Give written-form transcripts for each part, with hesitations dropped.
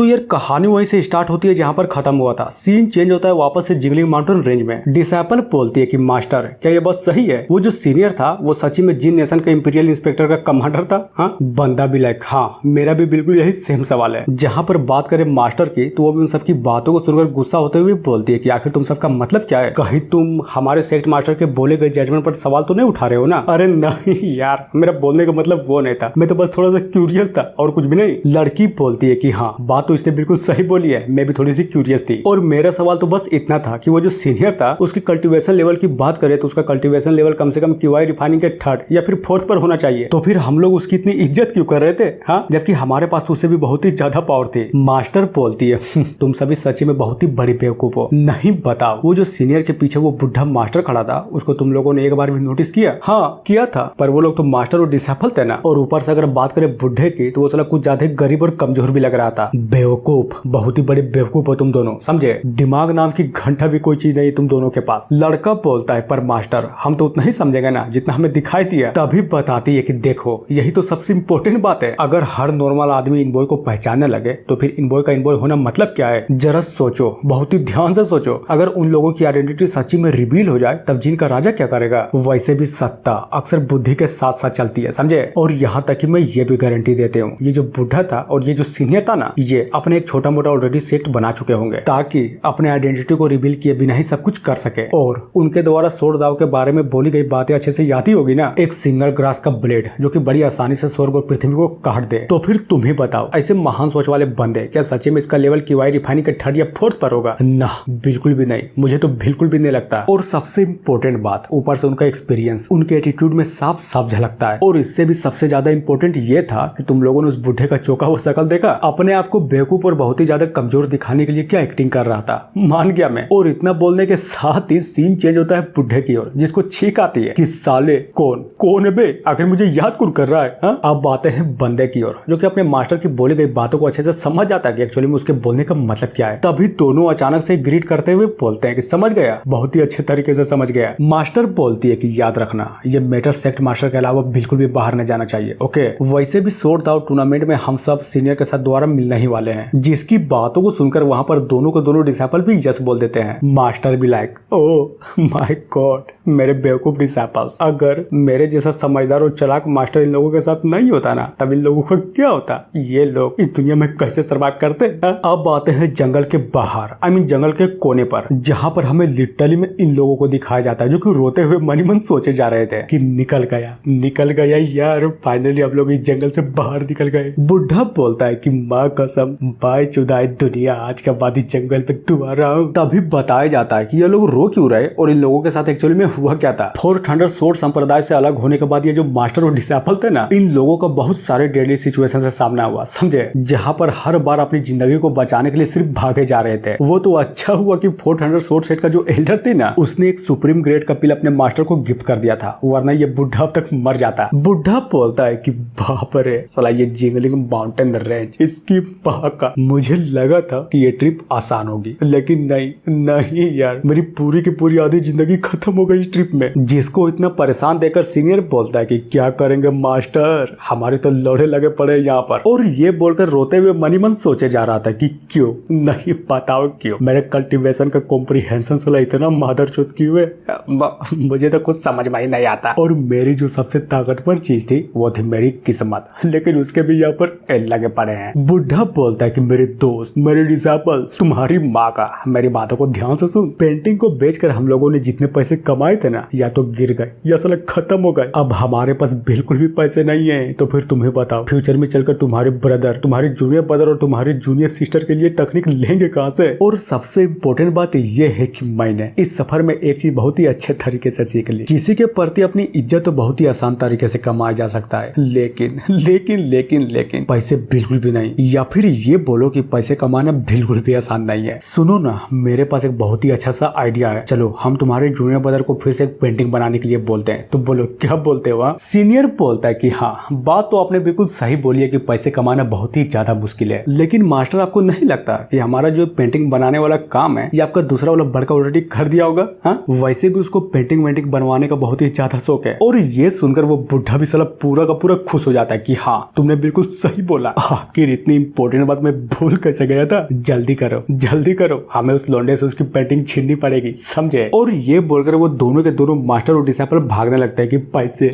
तो यार कहानी वहीं से स्टार्ट होती है जहाँ पर खत्म हुआ था। सीन चेंज होता है वापस से जिगलिंग माउंटेन रेंज में। डिसेबल बोलती है कि मास्टर क्या ये बात सही है, वो जो सीनियर था वो सच्ची में जिन नेशन का इंपीरियल इंस्पेक्टर का कमांडर था? हाँ, बंदा भी लाइक हाँ मेरा भी बिल्कुल यही सेम सवाल है। जहाँ पर बात करें मास्टर की तो वो भी उन सबकी बातों को सुनकर गुस्सा होते हुए बोलती है कि आखिर तुम सबका मतलब क्या है? कहीं तुम हमारे सेक्ट मास्टर के बोले गए जजमेंट पर सवाल तो नहीं उठा रहे हो ना? अरे नहीं यार, मेरा बोलने का मतलब वो नहीं था, मैं तो बस थोड़ा सा क्यूरियस था और कुछ भी नहीं। लड़की बोलती है कि हाँ बात तो इसने बिल्कुल सही बोली है, मैं भी थोड़ी सी क्यूरियस थी और मेरा सवाल तो बस इतना था कि वो जो सीनियर था उसकी कल्टीवेशन लेवल की बात करें तो उसका कल्टीवेशन लेवल कम से कम क्यूआई रिफाइनिंग के 3rd या फिर 4th पर होना चाहिए, तो फिर हम लोग उसकी इतनी इज्जत क्यों कर रहे थे? हाँ, जबकि हमारे पास तो उससे भी बहुत ही ज्यादा पावर थी। मास्टर बोलती है तुम सभी सच्ची में बहुत ही बड़ी बेवकूफ हो। नहीं बताओ, वो जो सीनियर के पीछे वो बुढ़ा मास्टर खड़ा था उसको तुम लोगों ने एक बार भी नोटिस किया? हाँ किया था, पर वो लोग तो मास्टर और डिसेबल थे ना। और ऊपर से अगर बात करें बुढ़े की तो वो साला कुछ ज्यादा गरीब और कमजोर भी लग रहा था। बेवकूफ, बहुत ही बड़े बेवकूफ हो तुम दोनों, समझे? दिमाग नाम की घंटा भी कोई चीज नहीं तुम दोनों के पास। लड़का बोलता है पर मास्टर हम तो उतना ही समझेंगे ना जितना हमें दिखाई दिया। तभी बताती है कि देखो यही तो सबसे इम्पोर्टेंट बात है। अगर हर नॉर्मल आदमी इन बॉय को पहचानने लगे तो फिर इन बॉय का इन बॉय होना मतलब क्या है? जरा सोचो, बहुत ही ध्यान से सोचो। अगर उन लोगों की आइडेंटिटी सच्ची में रिवील हो जाए तब जिन का राजा क्या करेगा? वैसे भी सत्ता अक्सर बुद्धि के साथ साथ चलती है, समझे? और यहाँ तक कि मैं ये भी गारंटी देते हूँ ये जो बुढ़ा था और ये जो सीनियर था ना, ये अपने एक छोटा मोटा ऑलरेडी सेक्ट बना चुके होंगे ताकि अपने आइडेंटिटी को रिवील किए बिना ही सब कुछ कर सके। और उनके द्वारा सोर दाव के बारे में बोली गई बातें अच्छे से याद ही होगी ना। एक सिंगल ग्रास का ब्लेड जो कि बड़ी आसानी से स्वर्ग और पृथ्वी को काट दे। तो फिर तुम ही बताओ, ऐसे महान सोच वाले बंदे क्या सच्ची में इसका लेवल क्यूआई रिफाइनिंग के 3rd या 4th पर होगा? ना, बिल्कुल भी नहीं, मुझे तो बिल्कुल भी नहीं लगता। और सबसे इम्पोर्टेंट बात, ऊपर से उनका एक्सपीरियंस उनके एटीट्यूड में साफ साफ झलकता है। और इससे भी सबसे ज्यादा इम्पोर्टेंट ये था कि तुम लोगों ने उस बुढ़े का चौका हुआ शकल देखा। अपने आप को बेवकूफ और बहुत ही ज्यादा कमजोर दिखाने के लिए क्या एक्टिंग कर रहा था, मान गया मैं। और इतना बोलने के साथ ही सीन चेंज होता है बुढ़े की ओर, जिसको छींक आती है कि साले कौन है बे, आखिर मुझे याद कौन कर रहा है? हा? अब आते हैं बंदे की ओर जो कि अपने मास्टर की बोली गई बातों को अच्छे से समझ जाता है कि एक्चुअली में उसके बोलने का मतलब क्या है। तभी दोनों अचानक से ग्रीट करते हुए बोलते हैं कि समझ गया, बहुत ही अच्छे तरीके से समझ गया। मास्टर बोलती है कि याद रखना ये मैटर सेक्ट मास्टर के अलावा बिल्कुल भी बाहर न जाना चाहिए, ओके? वैसे भी सोर्ट आउट टूर्नामेंट में हम सब सीनियर के साथ दोबारा मिलने ही वाले हैं। जिसकी बातों को सुनकर वहां पर दोनों को दोनों डिसेबल भी यस बोल देते हैं। मास्टर भी लाइक ओह माय गॉड, मेरे बेवकूफ डिसेबल्स, अगर मेरे जैसा समझदार और चालाक मास्टर इन लोगों के साथ नहीं होता ना तब इन लोगों को क्या होता? ये लोग इस दुनिया में कैसे सर्वाइव करते? अब आते हैं जंगल के बाहर, आई मीन जंगल के कोने पर, जहाँ पर हमें लिटरली में इन लोगों को दिखाया जाता है जो कि रोते हुए मन ही मन सोचे जा रहे थे कि निकल गया यार, फाइनली हम लोग इस जंगल से बाहर निकल गए। बुढ़ा बोलता है कि माँ कसम बाय चुदाई दुनिया, आज के बाद इस जंगल पे दोबारा आऊं। तभी बताया जाता है कि ये लोग रो क्यों रहे और इन लोगों के साथ एक्चुअली में हुआ क्या था। 400 सोर्ड संप्रदाय से अलग होने के बाद ये जो मास्टर और डिसेबल थे ना, इन लोगों का बहुत सारे डेडली सिचुएशन से सामना हुआ, समझे? जहाँ पर हर बार अपनी जिंदगी को बचाने के लिए सिर्फ भागे जा रहे थे। वो तो अच्छा हुआ कि 400 सोर्ड सेट का जो एल्डर थी ना, उसने एक सुप्रीम ग्रेड का पिल अपने मास्टर को गिफ्ट कर दिया था, वरना ये बुढ़ा अब तक मर जाता। बुढ़ा बोलता है कि बाप रे साला ये जिंगलिंग माउंटेन रेंज, इसकी बाका, मुझे लगा था कि ये ट्रिप आसान होगी लेकिन नहीं यार, मेरी पूरी की पूरी आधी जिंदगी खत्म हो गई इस ट्रिप में। जिसको इतना परेशान देखकर सीनियर बोलता है कि क्या करेंगे मास्टर, हमारे तो लोड़े लगे पड़े यहाँ पर। और ये बोलकर रोते हुए मन ही मन सोचे जा रहा था कि क्यों, नहीं बताओ क्यों, मेरे कल्टीवेशन का कॉम्प्रिहेंशन साला इतना मादरचोद क्यों है, मुझे तो कुछ समझ में ही नहीं आता। और मेरी जो सबसे ताकतवर चीज थी वो थी मेरी किस्मत, लेकिन उसके भी यहाँ पर एल लगे पड़े हैं। बुढ़ा बोलता है कि मेरे दोस्त, मेरे डिसेबल, तुम्हारी माँ का, मेरी बातों को ध्यान से सुन। पेंटिंग को बेचकर हम लोगों ने जितने पैसे कमाए थे ना, या तो गिर गए या साला खत्म हो गए। अब हमारे पास बिल्कुल भी पैसे नहीं है। तो फिर तुम्हें बताओ, फ्यूचर में चलकर तुम्हारे ब्रदर, तुम्हारे जूनियर ब्रदर और तुम्हारे जूनियर सिस्टर के लिए तकनीक लेंगे कहाँ से? और सबसे इम्पोर्टेंट बात ये है कि मैंने इस सफर में एक चीज बहुत ही अच्छे तरीके से सीख ली, किसी के प्रति अपनी इज्जत तो बहुत ही आसान तरीके से कमाया जा सकता है, लेकिन लेकिन लेकिन लेकिन पैसे बिल्कुल भी नहीं। या फिर ये बोलो कि पैसे कमाना बिल्कुल भी आसान नहीं है। सुनो ना, मेरे पास एक बहुत ही अच्छा सा आइडिया है, चलो हम तुम्हारे जूनियर ब्रदर को फिर से एक पेंटिंग बनाने के लिए बोलते हैं। तो बोलो क्या बोलते हो? सीनियर बोलता है कि हाँ, बात तो आपने बिल्कुल सही बोली है कि पैसे कमाना बहुत ही ज्यादा मुश्किल है, लेकिन मास्टर आपको नहीं लगता कि हमारा जो पेंटिंग बनाने वाला काम है ये आपका दूसरा वाला बड़का ऑलरेडी कर दिया होगा? हाँ, वैसे भी उसको पेंटिंग वेंटिंग बनवाने का बहुत ही ज्यादा शौक है। और ये सुनकर वो बुढ़ा भी साला पूरा का पूरा खुश हो जाता है कि हाँ तुमने बिल्कुल सही बोला, आखिर इतनी इंपॉर्टेंट इतने बात मैं भूल कैसे गया था। जल्दी करो, हमें उस लौंडे से उसकी पेंटिंग छीननी पड़ेगी, समझे। और ये बोलकर वो दोनों के दोनों मास्टर और डिसाइपल भागने लगता है कि पैसे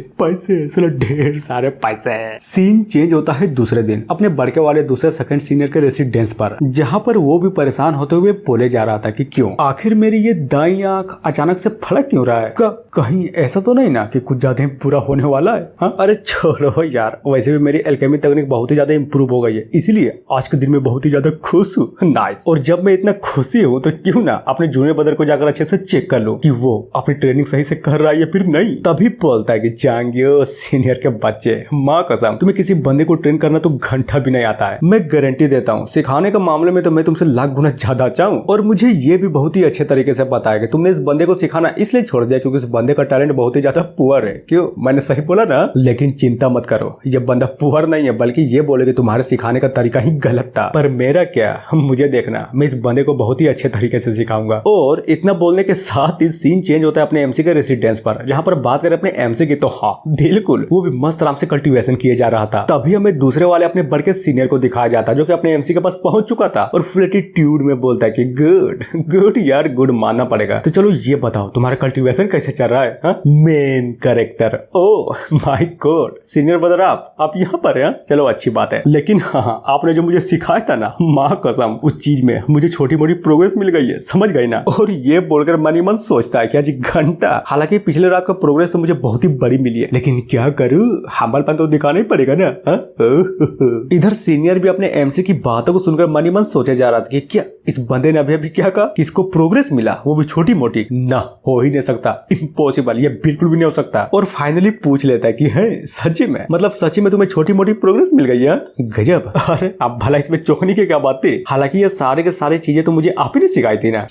साला ढेर सारे पैसे। सीन चेंज होता है दूसरे दिन अपने बड़के वाले दूसरे सेकंड सीनियर के रेसिडेंस पर, जहाँ पर वो भी परेशान होते हुए बोले जा रहा था कि क्यों आखिर मेरी ये दाई आंख अचानक से फड़क क्यों रहा है, कहीं ऐसा तो नहीं ना कि कुछ ज्यादा ही पूरा होने वाला है। हाँ? अरे छोड़ो यार, वैसे भी मेरी एल्केमी तकनीक बहुत ही ज्यादा इंप्रूव हो गई है, इसीलिए आज के दिन में बहुत ही ज्यादा खुश हूँ। नाइस। और जब मैं इतना खुशी हूँ तो क्यों ना अपने जूनियर ब्रदर को जाकर अच्छे से चेक कर लो कि वो अपनी ट्रेनिंग सही से कर रहा है या फिर नहीं। तभी बोलता है कि चांगियो सीनियर के बच्चे, माँ कसम तुम्हें किसी बंदे को ट्रेन करना तो घंटा भी नहीं आता है। मैं गारंटी देता हूँ सिखाने के मामले में तो मैं तुमसे लाख गुना ज्यादा अच्छा हूँ। और मुझे ये भी बहुत ही अच्छे तरीके से पता है कि तुमने इस बंदे को सिखाना इसलिए छोड़ दिया क्योंकि इस बंदे का टैलेंट बहुत ही ज्यादा पुअर है। क्यों, मैंने सही बोला ना? लेकिन चिंता मत करो, ये बंदा पुअर नहीं है, बल्कि ये बोले कि तुम्हारे सिखाने का तरीका ही गलत था। पर मेरा क्या, मुझे देखना, मैं इस बंदे को बहुत ही अच्छे तरीके से सिखाऊंगा। और इतना बोलने के साथ ही सीन चेंज होता है अपने एमसी के रेसिडेंस पर, जहाँ पर बात करें अपने एमसी की तो हाँ बिल्कुल वो भी मस्त आराम से कल्टीवेशन किए जा रहा था। तभी हमें दूसरे वाले अपने बड़के सीनियर को दिखाया जाता जो कि अपने एमसी के पास पहुंच चुका था और फुल एटीट्यूड में बोलता है कि गुड यार, गुड मानना पड़ेगा। तो चलो ये बताओ तुम्हारा कल्टीवेशन कैसे चल रहा है? Main character, oh my God, senior brother आप यहाँ पर हैं? चलो अच्छी बात है। लेकिन हाँ, आपने जो मुझे सिखाया था ना, माँ कसम उस चीज में मुझे छोटी मोटी प्रोग्रेस मिल गई है, समझ गई ना? और ये बोलकर मन ही मन सोचता है कि आज घंटा, हालांकि पिछले रात का प्रोग्रेस तो मुझे बहुत ही बड़ी मिली है, लेकिन क्या करूँ, हमालपन तो दिखाना ही पड़ेगा ना। इधर सीनियर भी अपने एमसी की बातों को सुनकर मन ही मन सोचे जा रहा था कि क्या इस बंदे ने अभी क्या कहा कि इसको प्रोग्रेस मिला, वो भी छोटी मोटी? ना, हो ही नहीं सकता, इम्पॉसिबल, ये बिल्कुल भी नहीं हो सकता। और फाइनली पूछ लेता है कि है सच्ची में, मतलब सच्ची में तुम्हें छोटी मोटी प्रोग्रेस मिल गई है? गजब। अरे अब भला इसमें चौंकने की क्या बात थी? हालांकि ये सारे के सारी चीजें तो मुझे आप ही ने सिखाई थी ना।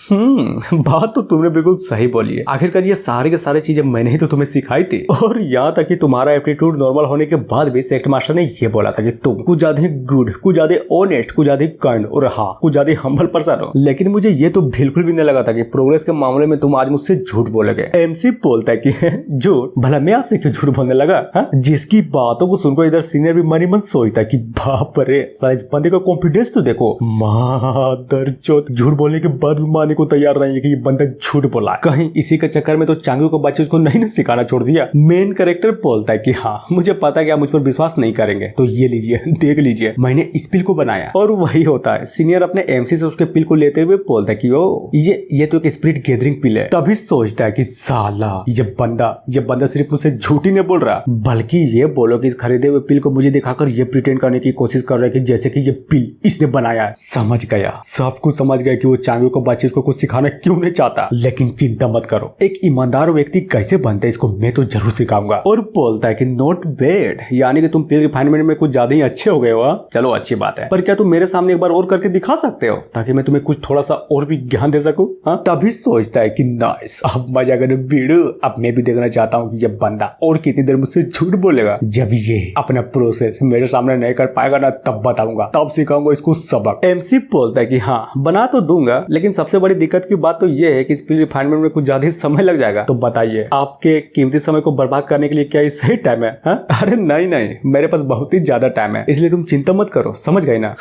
बात तो तुमने बिल्कुल सही बोली है, आखिरकार ये सारे के सारे चीजें मैंने ही तो तुम्हें सिखाई थी। और यहाँ तक कि तुम्हारा एप्टीट्यूड नॉर्मल होने के बाद भी सेक्ट मास्टर ने ये बोला था कि तुम कुछ ज्यादा गुड, कुछ ज्यादा ऑनेस्ट, कुछ ज्यादा काइंड और हाँ कुछ ज्यादा हम्बल पर्सन हो। लेकिन मुझे ये तो बिल्कुल भी नहीं लगा था कि प्रोग्रेस के मामले में तुम आज मुझसे झूठ बोलोगे। एमसी बोलता है कि झूठ? भला मैं आपसे क्यों झूठ बोलने लगा? जिसकी बातों को सुनकर इधर सीनियर भी मन ही मन सोचता है कि बाप रे, साला इस बंदे का कॉन्फिडेंस तो देखो, मादरचोद, झूठ बोलने के बाद भी मानने को तैयार नहीं है कि ये बंदा झूठ बोला। कहीं इसी के चक्कर में तो चांगू को बच्चे उसको नहीं सिखाना छोड़ दिया। मेन कैरेक्टर बोलता है कि हाँ मुझे पता है कि आप मुझ पर विश्वास नहीं करेंगे, तो ये लीजिए, देख लीजिए, मैंने इस पिल को बनाया। और वही होता है, सीनियर अपने एमसी से उसके पिल को लेते हुए बोलता है कि ओ ये तो एक स्पिरिट गैदरिंग पिल है। तभी सोचता है कि साला ये बंदा सिर्फ मुझसे झूठ ही नहीं बोल रहा, बल्कि ये बोलो कि इस खरीदे हुए पिल को मुझे दिखाकर ये प्रिटेंड करने की कोशिश कर रहा है कि जैसे कि ये पिल इसने बनाया है। समझ गया, सब कुछ समझ गया कि वो चांगू को बच्चे को कुछ सिखाना क्यों नहीं चाहता। लेकिन चिंता मत करो, एक ईमानदार व्यक्ति कैसे बनता है इसको मैं तो जरूर सिखाऊंगा। और बोलता है कि नॉट बैड, यानी कि तुम पिल रिफाइनमेंट में कुछ ज्यादा ही अच्छे हो गए हो। चलो अच्छी बात है, पर क्या तुम मेरे सामने एक बार और करके दिखा सकते हो ताकि मैं तुम्हें कुछ थोड़ा सा और भी ज्ञान दे सकूं? तभी सोचता है कि नाइस, अब मजा कर वीडियो, अब मैं भी देखना चाहता हूँ कि ये बंदा और कितनी देर मुझसे झूठ बोलेगा। जब ये अपना प्रोसेस मेरे सामने नहीं कर पाएगा ना, तब बताऊंगा, तब सिखाऊंगा इसको सबक। एमसी बोलता है कि हाँ बना तो दूंगा, लेकिन सबसे बड़ी दिक्कत की बात तो ये है कि इस पिल रिफाइनमेंट में कुछ ज्यादा समय लग जाएगा। तो बताइए आपके कीमती समय को बर्बाद करने के लिए क्या ये सही टाइम है? अरे नहीं, मेरे पास बहुत ही ज्यादा टाइम है, इसलिए तुम चिंता मत करो, समझ गए ना?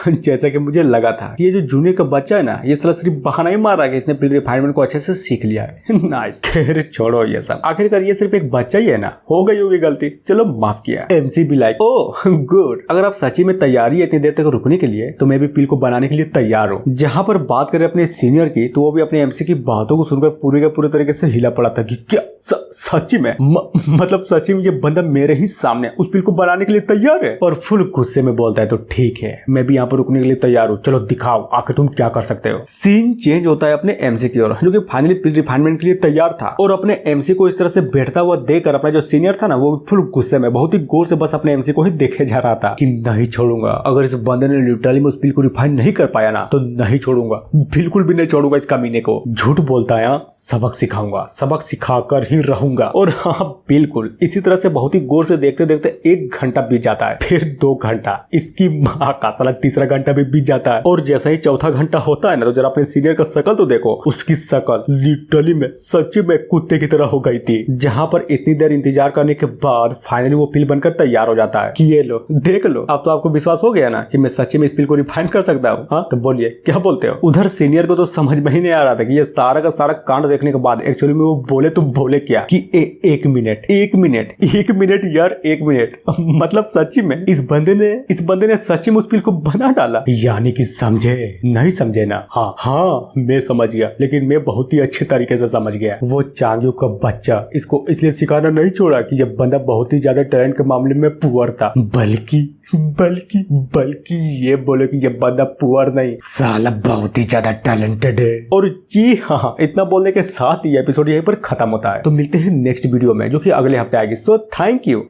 जैसा कि मुझे लगा था, ये जो जूनियर का बच्चा है ना, ये साला सिर्फ बहाना ही मार रहा है कि इसने पिल रिफाइनमेंट को अच्छे से सीख लिया है। नाइस, खैर छोड़ो ये सब, आखिरकार ये सिर्फ एक बच्चा ही है ना, हो गई होगी गलती, चलो माफ किया। एमसी भी लाइक ओह गुड, अगर आप सच्ची में तैयारी है इतनी देर तक रुकने के लिए तो मैं भी पिल को बनाने के लिए तैयार हूँ। जहाँ पर बात करें अपने सीनियर की, तो वो भी अपने एमसी की बातों को सुनकर पूरे के पूरे तरीके से हिला पड़ा था कि क्या सच्ची में मतलब सच्ची में ये बंदा मेरे ही सामने उस पिल को बनाने के लिए तैयार है। और फुल गुस्से में बोलता है तो ठीक है, मैं भी यहाँ पर रुकने के लिए तैयार हूँ, चलो दिखाओ आखिर तुम क्या कर सकते हो। सीन चेंज होता है अपने एमसी की ओर, जो कि फाइनली पिल रिफाइनमेंट के लिए तैयार था। और अपने एमसी को इस तरह से बैठता हुआ देखकर अपना जो सीनियर था ना, वो फुल गुस्से में बहुत ही गौर से बस अपने एमसी को ही देखे जा रहा था कि नहीं छोड़ूंगा, अगर इस बंदे ने लिटरली में उस पिल को रिफाइन नहीं कर पाया ना, तो नहीं छोड़ूंगा, बिल्कुल भी नहीं छोड़ूंगा इस कमीने को। झूठ बोलता है, सबक सिखाऊंगा, सबक सिखाकर ही रहूंगा। और हाँ बिल्कुल इसी तरह से बहुत ही गौर से देखते देखते 1 घंटा बीत जाता है, फिर 2 घंटा, इसकी माँ का साला तीसरा घंटा भी बीत जाता है। और जैसा ही चौथा घंटा होता है ना, तो जरा अपने सीनियर का शकल तो देखो, उसकी शकल लिटरली में सच्ची में कुत्ते की तरह हो गई थी। जहाँ पर इतनी देर इंतजार करने के बाद फाइनली वो पिल बनकर तैयार हो जाता है कि ये लो देख लो, अब तो आपको विश्वास हो हो गया ना कि मैं सच्ची में इस बिल को रिफाइन कर सकता हूँ। हाँ तो बोलिए क्या बोलते हो। उधर सीनियर को तो समझ में ही नहीं आ रहा था कि ये सारा का सारा कांड देखने के बाद एक्चुअली में वो बोले तो बोले क्या कि एक मिनट यार, 1 मिनट मतलब सच्ची में इस बंदे ने सच्ची में उस बिल को बना डाला। यानी कि समझे नहीं समझे ना। हाँ मैं समझ गया, लेकिन मैं बहुत ही अच्छे तरीके से समझ गया। वो चांगू का बच्चा इसको इसलिए सिखाना नहीं छोड़ा कि ये बंदा बहुत ही ज्यादा टैलेंट के मामले में पुअर था, बल्कि ये बोले कि ये बंदा पुअर नहीं, साला बहुत ही ज्यादा टैलेंटेड है। और जी हाँ, इतना बोलने के साथ ये एपिसोड यहीं पर खत्म होता है। तो मिलते हैं नेक्स्ट वीडियो में जो कि अगले हफ्ते आएगी। So thank you.